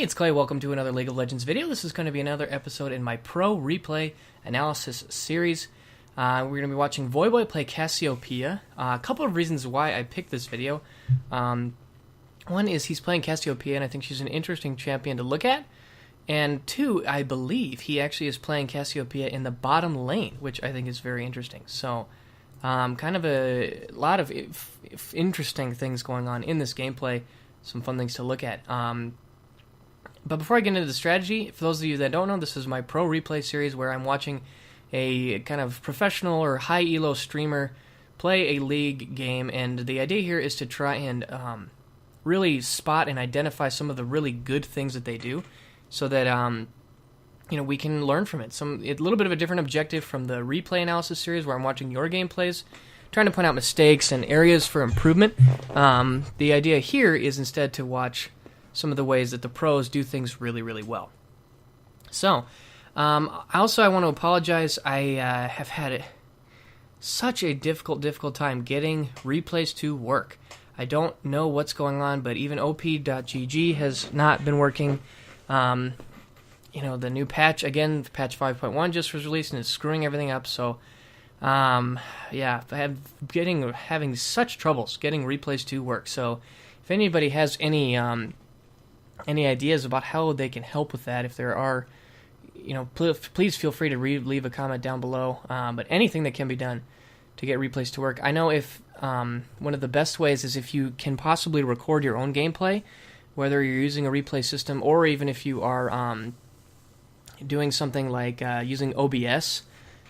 it's Clay. Welcome to another League of Legends video. This is going to be another episode in my Pro Replay Analysis series. We're going to be watching Voyboy play Cassiopeia. A couple of reasons why I picked this video. One is he's playing Cassiopeia, and I think she's an interesting champion to look at. And two, I believe he actually is playing Cassiopeia in the bottom lane, which I think is very interesting. So, kind of a lot of interesting things going on in this gameplay. Some fun things to look at. But before I get into the strategy, for those of you that don't know, this is my Pro Replay series where I'm watching a kind of professional or high elo streamer play a league game, and the idea here is to try and really spot and identify some of the really good things that they do, so that we can learn from it. A little bit of a different objective from the replay analysis series where I'm watching your gameplays, trying to point out mistakes and areas for improvement. The idea here is instead to watch some of the ways that the pros do things really, really well. So, I want to apologize. I have had such a difficult time getting replays to work. I don't know what's going on, but even op.gg has not been working. The new patch, again, patch 5.1 just was released and it's screwing everything up. So, having such troubles getting replays to work. So, if anybody has any ideas about how they can help with that, if there are, please feel free to leave a comment down below. But anything that can be done to get replays to work. I know if one of the best ways is if you can possibly record your own gameplay, whether you're using a replay system or even if you are doing something like using OBS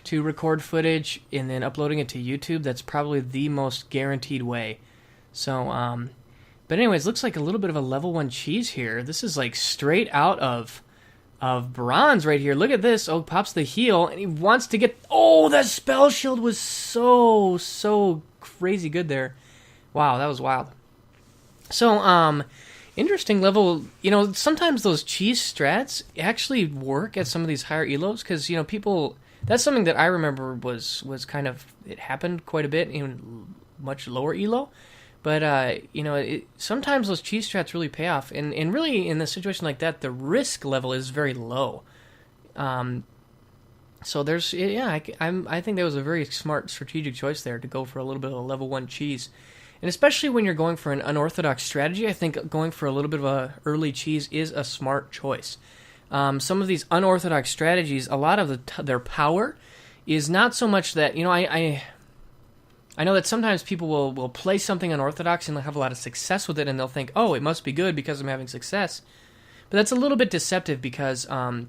to record footage and then uploading it to YouTube. That's probably the most guaranteed way. So, but anyways, looks like a little bit of a level 1 cheese here. This is like straight out of bronze right here. Look at this. Oh, pops the heal, and he wants to get... Oh, that spell shield was so crazy good there. Wow, that was wild. So, interesting level. Sometimes those cheese strats actually work at some of these higher elos, because, people... That's something that I remember was kind of... It happened quite a bit in much lower elo. But, sometimes those cheese strats really pay off. And really, in a situation like that, the risk level is very low. So there's, I think that was a very smart strategic choice there to go for a little bit of a level 1 cheese. And especially when you're going for an unorthodox strategy, I think going for a little bit of a early cheese is a smart choice. Some of these unorthodox strategies, a lot of their power is not so much that, I know that sometimes people will play something unorthodox and they'll have a lot of success with it, and they'll think, oh, it must be good because I'm having success. But that's a little bit deceptive because, a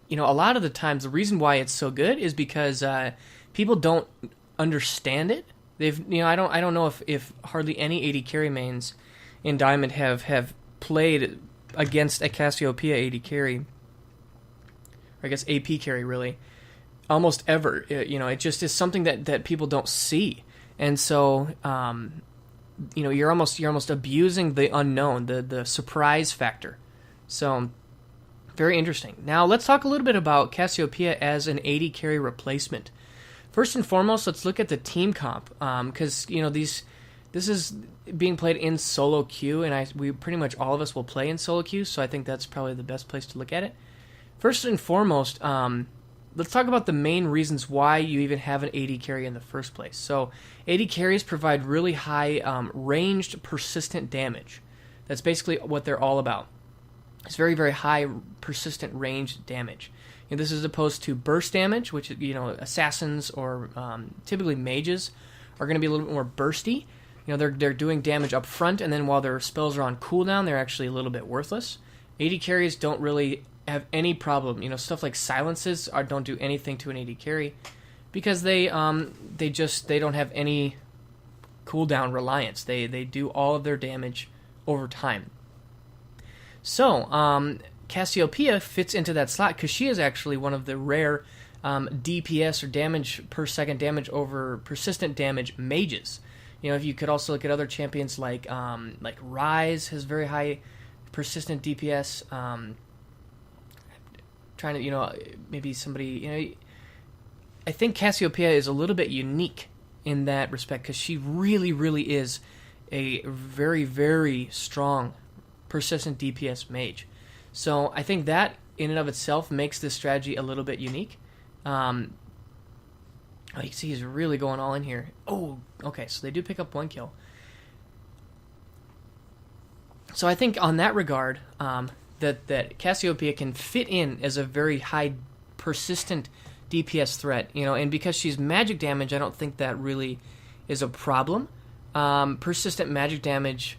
lot of the times the reason why it's so good is because people don't understand it. I don't know if hardly any AD carry mains in Diamond have played against a Cassiopeia AD carry, or I guess AP carry really. Almost ever, it just is something that people don't see, and so you're almost abusing the unknown, the surprise factor. So very interesting. Now let's talk a little bit about Cassiopeia as an AD carry replacement. First and foremost, let's look at the team comp, because this is being played in solo queue, and we pretty much all of us will play in solo queue, so I think that's probably the best place to look at it. First and foremost. Let's talk about the main reasons why you even have an AD carry in the first place. So, AD carries provide really high ranged, persistent damage. That's basically what they're all about. It's very, very high, persistent ranged damage. This is opposed to burst damage, which, assassins or typically mages are going to be a little bit more bursty. They're doing damage up front, and then while their spells are on cooldown, they're actually a little bit worthless. AD carries don't really have any problem. Stuff like silences don't do anything to an AD carry because they don't have any cooldown reliance. They do all of their damage over time. So Cassiopeia fits into that slot because she is actually one of the rare DPS or damage per second damage over persistent damage mages. If you could also look at other champions like Ryze has very high persistent DPS. Trying to, maybe somebody, I think Cassiopeia is a little bit unique in that respect because she really, really is a very, very strong persistent DPS mage. So I think that in and of itself makes this strategy a little bit unique. You can see he's really going all in here. Oh, okay, so they do pick up 1 kill. So I think on that regard, that Cassiopeia can fit in as a very high persistent DPS threat, and because she's magic damage, I don't think that really is a problem. Persistent magic damage,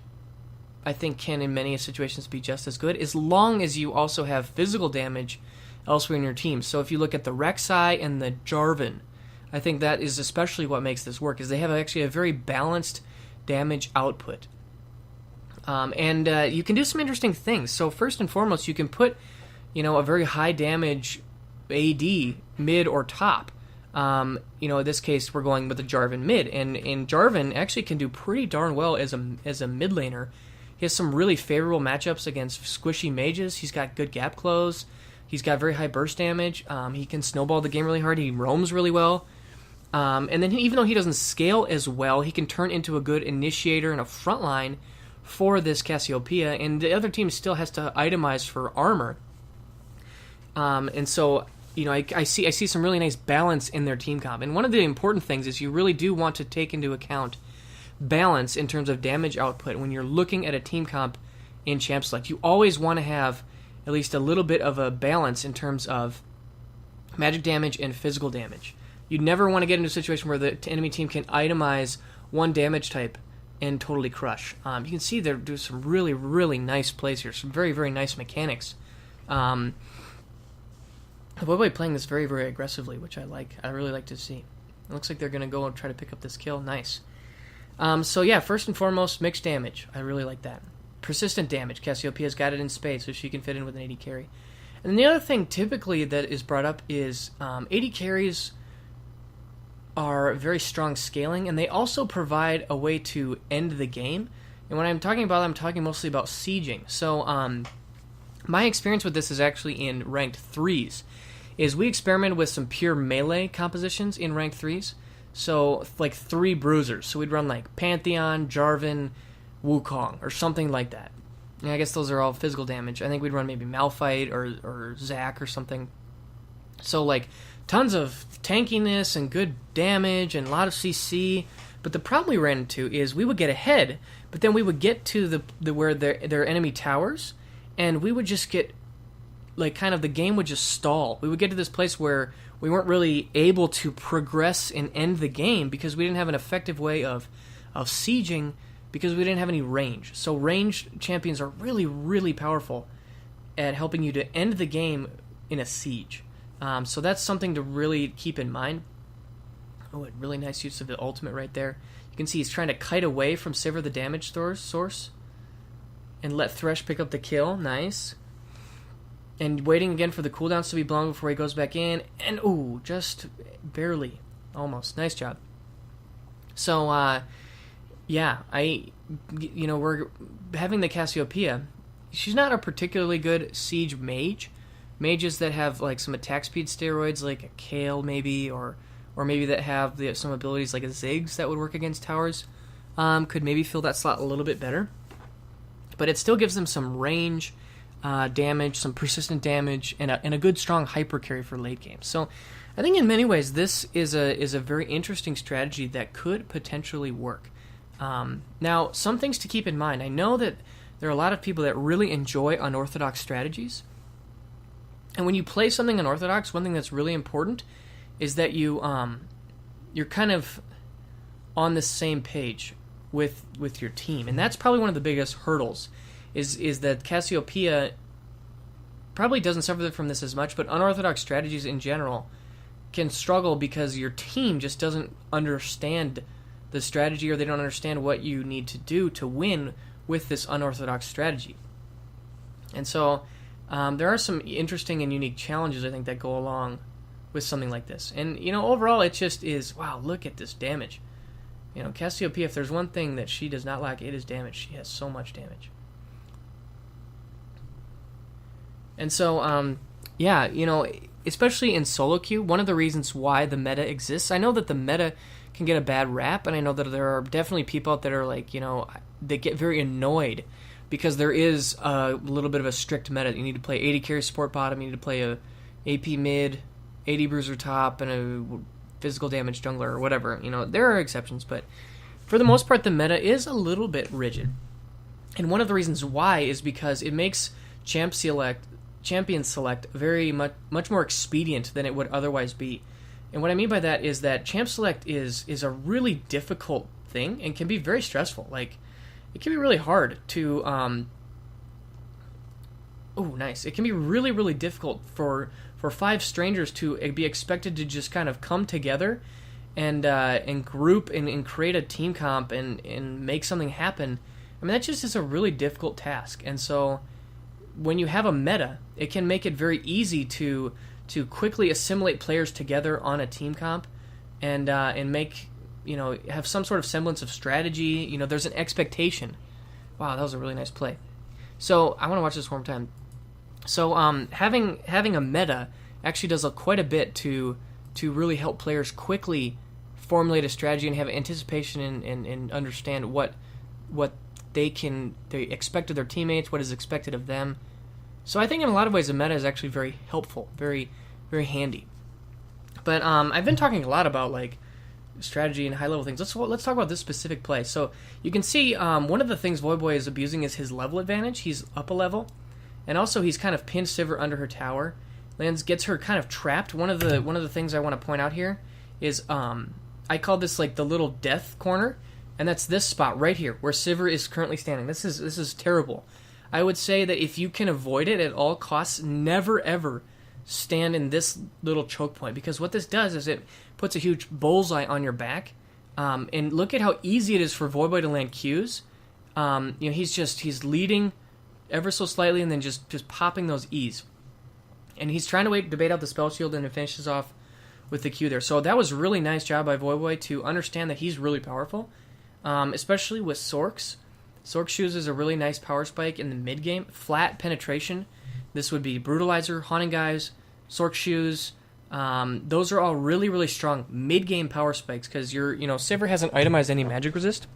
I think, can in many situations be just as good, as long as you also have physical damage elsewhere in your team. So if you look at the Rek'Sai and the Jarvan, I think that is especially what makes this work, is they have actually a very balanced damage output. And you can do some interesting things. So first and foremost, you can put, a very high damage AD mid or top. In this case, we're going with the Jarvan mid, and Jarvan actually can do pretty darn well as a mid laner. He has some really favorable matchups against squishy mages. He's got good gap close. He's got very high burst damage. He can snowball the game really hard. He roams really well. And then even though he doesn't scale as well, he can turn into a good initiator and a frontline for this Cassiopeia, and the other team still has to itemize for armor. And so, I see some really nice balance in their team comp. And one of the important things is you really do want to take into account balance in terms of damage output when you're looking at a team comp in Champ Select. You always want to have at least a little bit of a balance in terms of magic damage and physical damage. You never want to get into a situation where the enemy team can itemize one damage type and totally crush. You can see they're doing some really, really nice plays here. Some very, very nice mechanics. Voyboy playing this very, very aggressively, which I like. I really like to see. It looks like they're going to go and try to pick up this kill. Nice. So yeah, first and foremost, mixed damage. I really like that. Persistent damage. Cassiopeia's got it in spades, so she can fit in with an AD carry. And then the other thing typically that is brought up is AD carries are very strong scaling, and they also provide a way to end the game. And when I'm talking about I'm talking mostly about sieging. So my experience with this is actually in ranked 3s. Is we experimented with some pure melee compositions in ranked 3s. So like 3 bruisers. So we'd run like Pantheon, Jarvan, Wukong, or something like that. And I guess those are all physical damage. I think we'd run maybe Malphite or Zac or something. So like tons of tankiness and good damage and a lot of CC. But the problem we ran into is we would get ahead, but then we would get to the where their enemy towers, and we would just get like kind of the game would just stall. We would get to this place where we weren't really able to progress and end the game because we didn't have an effective way of sieging because we didn't have any range. So ranged champions are really, really powerful at helping you to end the game in a siege. So that's something to really keep in mind. Oh, a really nice use of the ultimate right there. You can see he's trying to kite away from Sivir the damage source and let Thresh pick up the kill. Nice. And waiting again for the cooldowns to be blown before he goes back in. And, ooh, just barely. Almost. Nice job. So, yeah, we're having the Cassiopeia. She's not a particularly good siege mage. Mages that have, like, some attack speed steroids, like a Kale, maybe, or maybe that have some abilities like a Ziggs that would work against towers, could maybe fill that slot a little bit better. But it still gives them some range, damage, some persistent damage, and a good strong hyper carry for late game. So I think in many ways this is a very interesting strategy that could potentially work. Now, some things to keep in mind. I know that there are a lot of people that really enjoy unorthodox strategies. And when you play something unorthodox, one thing that's really important is that you're kind of on the same page with your team. And that's probably one of the biggest hurdles, is that Cassiopeia probably doesn't suffer from this as much, but unorthodox strategies in general can struggle because your team just doesn't understand the strategy, or they don't understand what you need to do to win with this unorthodox strategy. And so there are some interesting and unique challenges, I think, that go along with something like this. And, overall, it just is, wow, look at this damage. Cassiopeia, if there's one thing that she does not lack, it is damage. She has so much damage. And so, especially in solo queue, one of the reasons why the meta exists, I know that the meta can get a bad rap, and I know that there are definitely people out there that are like, they get very annoyed because there is a little bit of a strict meta. You need to play 80 carry support bottom, you need to play a AP mid, 80 bruiser top, and a physical damage jungler or whatever. There are exceptions, but for the most part, the meta is a little bit rigid. And one of the reasons why is because it makes champion select very much more expedient than it would otherwise be. And what I mean by that is that champ select is a really difficult thing and can be very stressful. Like, it can be really hard to it can be really, really difficult for 5 strangers to be expected to just kind of come together and group and create a team comp and make something happen. I mean, that just is a really difficult task. And so when you have a meta, it can make it very easy to quickly assimilate players together on a team comp and make, have some sort of semblance of strategy. There's an expectation. Wow, that was a really nice play. So I want to watch this one more time. So having a meta actually does quite a bit to really help players quickly formulate a strategy and have anticipation and understand what they expect of their teammates, what is expected of them. So I think in a lot of ways the meta is actually very helpful, very, very handy. But I've been talking a lot about like strategy and high level things. Let's talk about this specific play. So you can see one of the things Voyboy is abusing is his level advantage. He's up a level, and also he's kind of pinned Sivir under her tower. Gets her kind of trapped. One of the things I want to point out here is I call this like the little death corner, and that's this spot right here where Sivir is currently standing. This is terrible. I would say that if you can avoid it at all costs, never ever stand in this little choke point, because what this does is it puts a huge bullseye on your back. And look at how easy it is for Voyboy to land Qs. He's leading ever so slightly and then just popping those E's. And he's trying to bait out the spell shield, and it finishes off with the Q there. So that was a really nice job by Voyboy to understand that he's really powerful, especially with Sorks. Sork Shoes is a really nice power spike in the mid game. Flat penetration. This would be Brutalizer, Haunting Guys, Sork Shoes. Those are all really, really strong mid game power spikes because Sivir hasn't itemized any magic resist,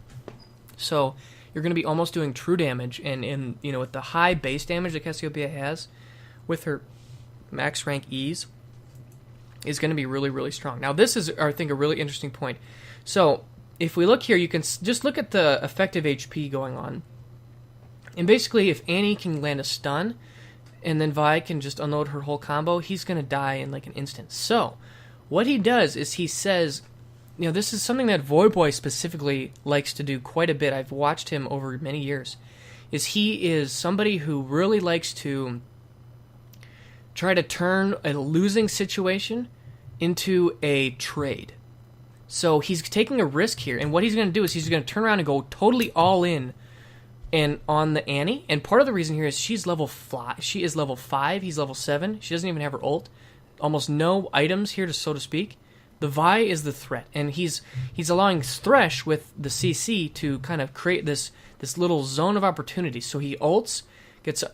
so you're going to be almost doing true damage. And with the high base damage that Cassiopeia has, with her max rank E's, is going to be really, really strong. Now this is, I think, a really interesting point. So if we look here, you can just look at the effective HP going on. And basically, if Annie can land a stun, and then Vi can just unload her whole combo, he's going to die in like an instant. So what he does is he says, this is something that Voyboy specifically likes to do quite a bit. I've watched him over many years. He is somebody who really likes to try to turn a losing situation into a trade. So he's taking a risk here, and what he's going to do is he's going to turn around and go totally all in and on the Annie. And part of the reason here is she's level 5. She is level 5. He's level 7. She doesn't even have her ult. Almost no items here, so to speak. The Vi is the threat, and he's allowing Thresh with the CC to kind of create this little zone of opportunity. So he ults,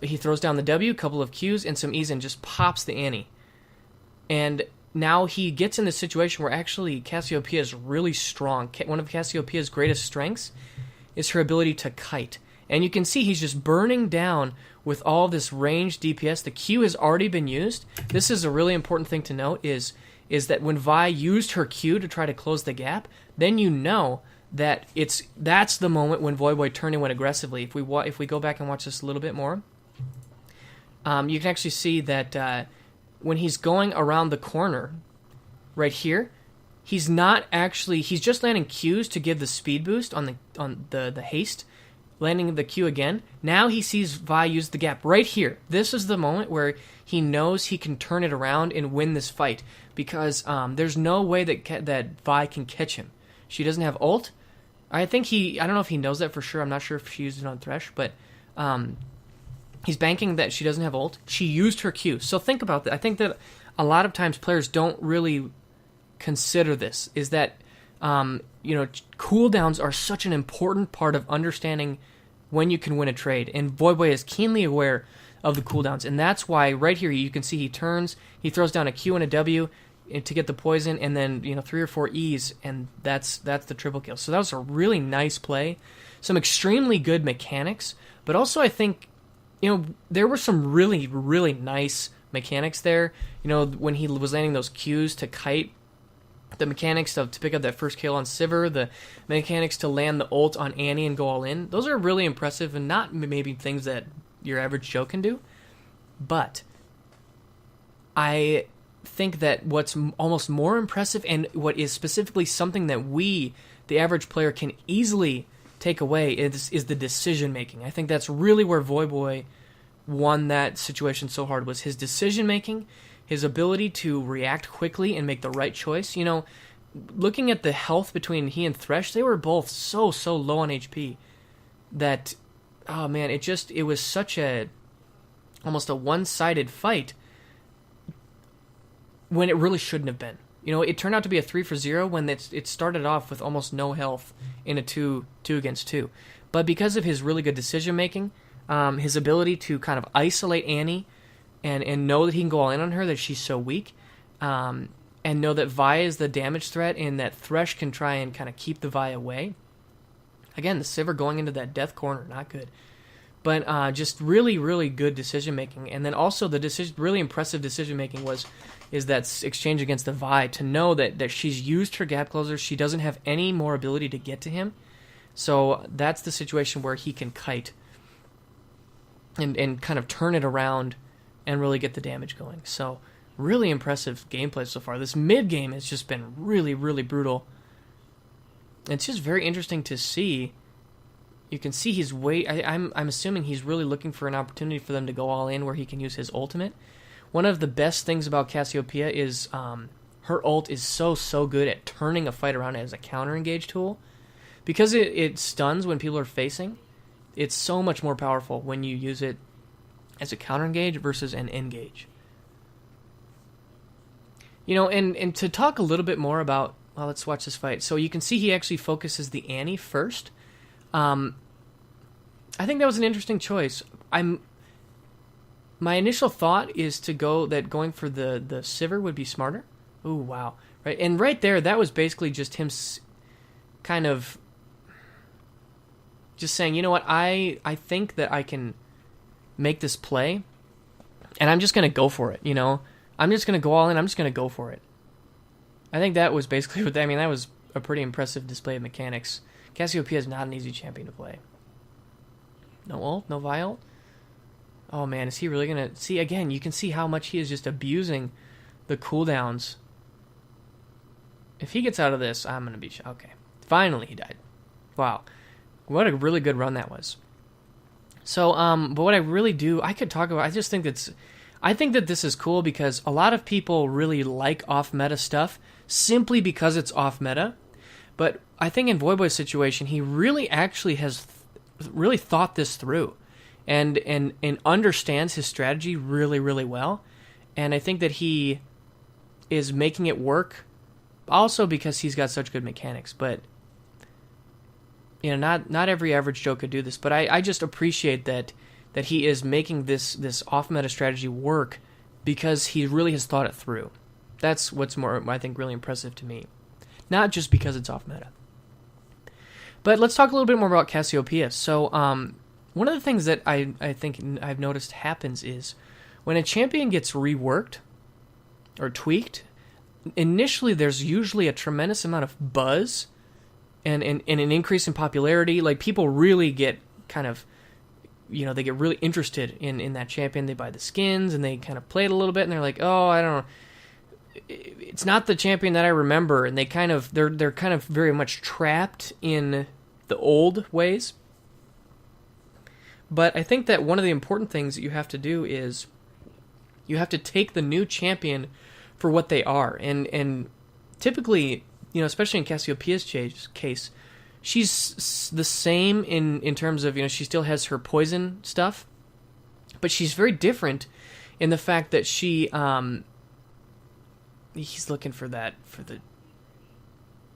he throws down the W, couple of Qs, and some E's, and just pops the Annie. And now he gets in this situation where actually Cassiopeia is really strong. One of Cassiopeia's greatest strengths is her ability to kite. And you can see he's just burning down with all this ranged DPS. The Q has already been used. This is a really important thing to note is that when Vi used her Q to try to close the gap, then you know that that's the moment when Voyboy turned and went aggressively. If we go back and watch this a little bit more, you can actually see that when he's going around the corner right here, he's just landing Qs to give the speed boost on the haste, landing the Q again. Now he sees Vi use the gap right here. This is the moment where he knows he can turn it around and win this fight, because there's no way that Vi can catch him. She doesn't have ult. I don't know if he knows that for sure. I'm not sure if she used it on Thresh, but he's banking that she doesn't have ult. She used her Q. So think about that. I think that a lot of times players don't really consider this, is that cooldowns are such an important part of understanding when you can win a trade. And Voyboy is keenly aware of the cooldowns. And that's why right here you can see he turns, he throws down a Q and a W, to get the poison, and then 3 or 4 E's, and that's the triple kill. So that was a really nice play, some extremely good mechanics, but also I think there were some really, really nice mechanics there. When he was landing those Qs to kite, the mechanics to pick up that first kill on Sivir, the mechanics to land the ult on Annie and go all in. Those are really impressive and not maybe things that your average Joe can do. But I think that what's almost more impressive, and what is specifically something that we, the average player, can easily take away is the decision making. I think that's really where Voyboy won that situation so hard, was his decision making, his ability to react quickly and make the right choice. Looking at the health between he and Thresh, they were both so low on HP that, oh man, it was such almost a one-sided fight when it really shouldn't have been. It turned out to be a 3-for-0 when it started off with almost no health in a 2 against 2. But because of his really good decision making, his ability to kind of isolate Annie and know that he can go all in on her, that she's so weak, and know that Vi is the damage threat and that Thresh can try and kind of keep the Vi away. Again, the Sivir going into that death corner, not good. But just really, really good decision making. And then also the really impressive decision making is that exchange against the Vi, to know that she's used her gap closer. She doesn't have any more ability to get to him. So that's the situation where he can kite and kind of turn it around and really get the damage going. So really impressive gameplay so far. This mid game has just been really, really brutal. It's just very interesting to see. You can see he's I'm assuming he's really looking for an opportunity for them to go all in where he can use his ultimate. One of the best things about Cassiopeia is her ult is so good at turning a fight around as a counter engage tool. Because it stuns when people are facing, it's so much more powerful when you use it as a counter engage versus an engage. And to talk a little bit more about, well, let's watch this fight. So you can see he actually focuses the Annie first. I think that was an interesting choice. My initial thought is going for the Sivir would be smarter. Ooh, wow. Right, and right there, that was basically just him kind of just saying, you know what, I think that I can make this play, and I'm just going to go for it, I'm just going to go all in, I'm just going to go for it. I think that was basically what that was a pretty impressive display of mechanics. Cassiopeia is not an easy champion to play. No ult, no Viol. Oh man, is he really going to... See, again, you can see how much he is just abusing the cooldowns. If he gets out of this, I'm going to be... Okay. Finally he died. Wow. What a really good run that was. So, but what I really do... I could talk about... I think that this is cool because a lot of people really like off-meta stuff simply because it's off-meta. But I think in Voyboy's situation, he really actually has really thought this through and understands his strategy really, really well. And I think that he is making it work also because he's got such good mechanics. But, not every average Joe could do this. But I just appreciate that he is making this off-meta strategy work because he really has thought it through. That's what's more, I think, really impressive to me. Not just because it's off-meta. But let's talk a little bit more about Cassiopeia. So, one of the things that I think I've noticed happens is when a champion gets reworked or tweaked, initially there's usually a tremendous amount of buzz and an increase in popularity. Like, people really get kind of... they get really interested in that champion. They buy the skins, and they kind of play it a little bit, and they're like, oh, I don't know. It's not the champion that I remember, and they're kind of very much trapped in the old ways. But I think that one of the important things that you have to do is you have to take the new champion for what they are. And typically, especially in Cassiopeia's case, she's the same in terms of, she still has her poison stuff, but she's very different in the fact that she, he's looking for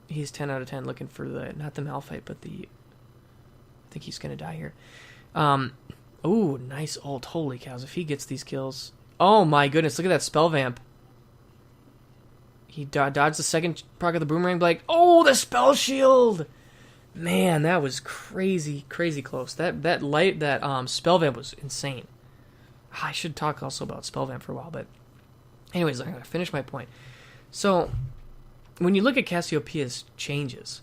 he's 10 out of 10 looking for not the Malphite, but I think he's going to die here. Oh, nice ult. Holy cows, if he gets these kills. Oh my goodness, look at that spell vamp. He dodged the second proc of the boomerang blade. Oh, the spell shield! Man, that was crazy, crazy close. That spell vamp was insane. I should talk also about spell vamp for a while, but anyways, I'm gonna finish my point. So, when you look at Cassiopeia's changes,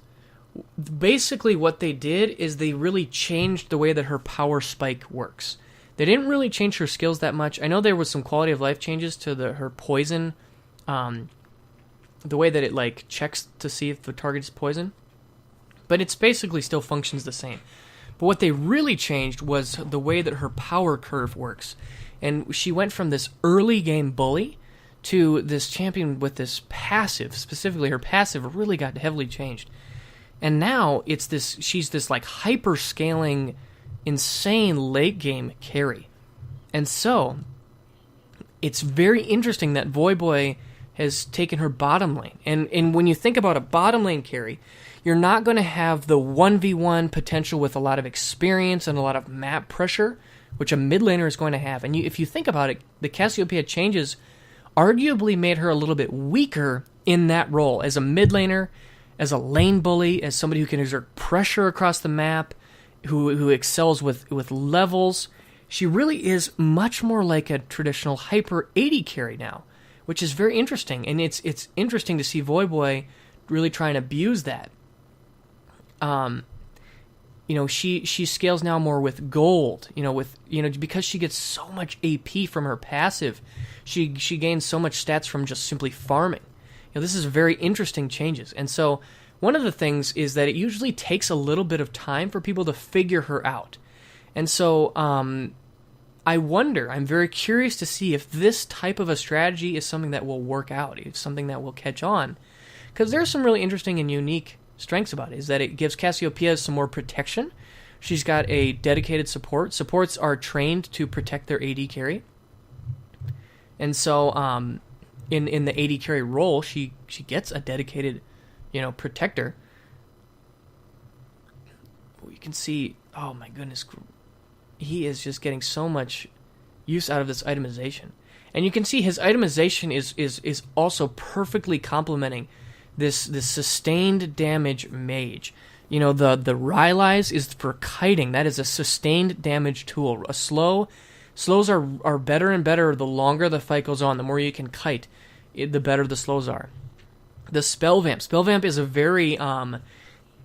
basically what they did is they really changed the way that her power spike works. They didn't really change her skills that much. I know there was some quality of life changes to her poison, the way that it like checks to see if the target is poison, but it's basically still functions the same. But what they really changed was the way that her power curve works. And she went from this early game bully to this champion with this passive. Specifically, her passive really got heavily changed. And now she's this like hyper scaling, insane late game carry. And so it's very interesting that Voyboy has taken her bottom lane. And when you think about a bottom lane carry, you're not going to have the 1v1 potential with a lot of experience and a lot of map pressure, which a mid laner is going to have. And if you think about it, the Cassiopeia changes arguably made her a little bit weaker in that role as a mid laner, as a lane bully, as somebody who can exert pressure across the map, who excels with levels. She really is much more like a traditional hyper 80 carry now, which is very interesting. And it's interesting to see Voyboy really try and abuse that. She scales now more with gold, because she gets so much AP from her passive. She gains so much stats from just simply farming. This is very interesting changes. And so one of the things is that it usually takes a little bit of time for people to figure her out. And so I'm very curious to see if this type of a strategy is something that will work out, if something that will catch on. Because there's some really interesting and unique strengths about it, is that it gives Cassiopeia some more protection. She's got a dedicated support. Supports are trained to protect their AD carry. And so in the AD carry role, she gets a dedicated, protector. You can see, oh my goodness, he is just getting so much use out of this itemization. And you can see his itemization is also perfectly complementing this sustained damage mage. The Rylai's is for kiting. That is a sustained damage tool. Slows are better and better the longer the fight goes on. The more you can kite, the better the slows are. The spell vamp is a very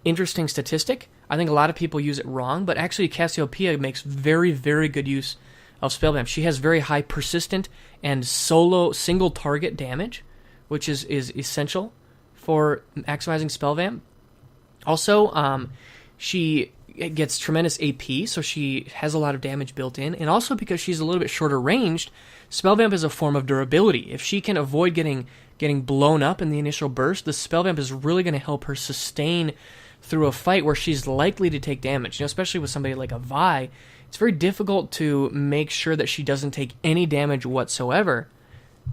interesting statistic. I think a lot of people use it wrong, but actually Cassiopeia makes very, very good use of spell vamp. She has very high persistent and solo single target damage, which is essential for maximizing spell vamp. Also, she gets tremendous AP, so she has a lot of damage built in, and also because she's a little bit shorter ranged, spell vamp is a form of durability. If she can avoid getting blown up in the initial burst, the spell vamp is really going to help her sustain through a fight where she's likely to take damage. especially with somebody like a Vi, it's very difficult to make sure that she doesn't take any damage whatsoever.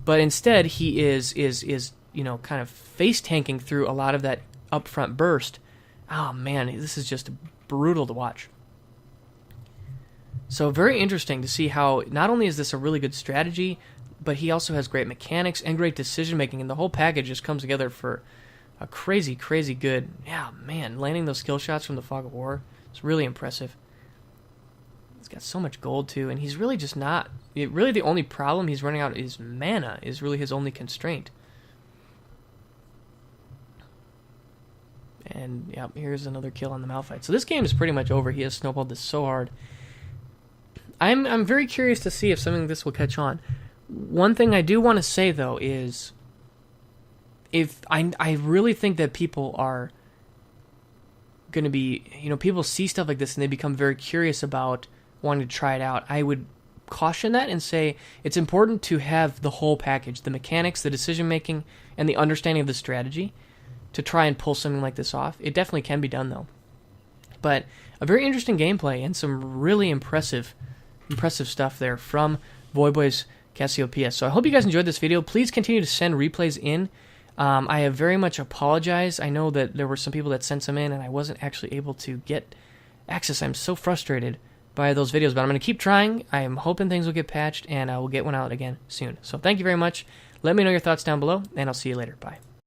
But instead, he is kind of face tanking through a lot of that upfront burst. Oh man, this is just brutal to watch. So very interesting to see how not only is this a really good strategy, but he also has great mechanics and great decision making, and the whole package just comes together for a crazy, crazy good. Yeah, man, landing those skill shots from the Fog of War, it's really impressive. He's got so much gold too, and he's really just not. Really, the only problem he's running out is mana. Is really his only constraint. And yeah, here's another kill on the Malphite. So this game is pretty much over. He has snowballed this so hard. I'm very curious to see if something like this will catch on. One thing I do want to say though is, if I really think that people are going to be, people see stuff like this and they become very curious about wanting to try it out. I would caution that and say it's important to have the whole package, the mechanics, the decision making, and the understanding of the strategy to try and pull something like this off. It definitely can be done though. But a very interesting gameplay and some really impressive stuff there from Voyboy's Cassiopeia. So I hope you guys enjoyed this video. Please continue to send replays in. I have very much apologized. I know that there were some people that sent some in and I wasn't actually able to get access. I'm so frustrated by those videos, but I'm going to keep trying. I am hoping things will get patched and I will get one out again soon. So thank you very much. Let me know your thoughts down below, and I'll see you later. Bye.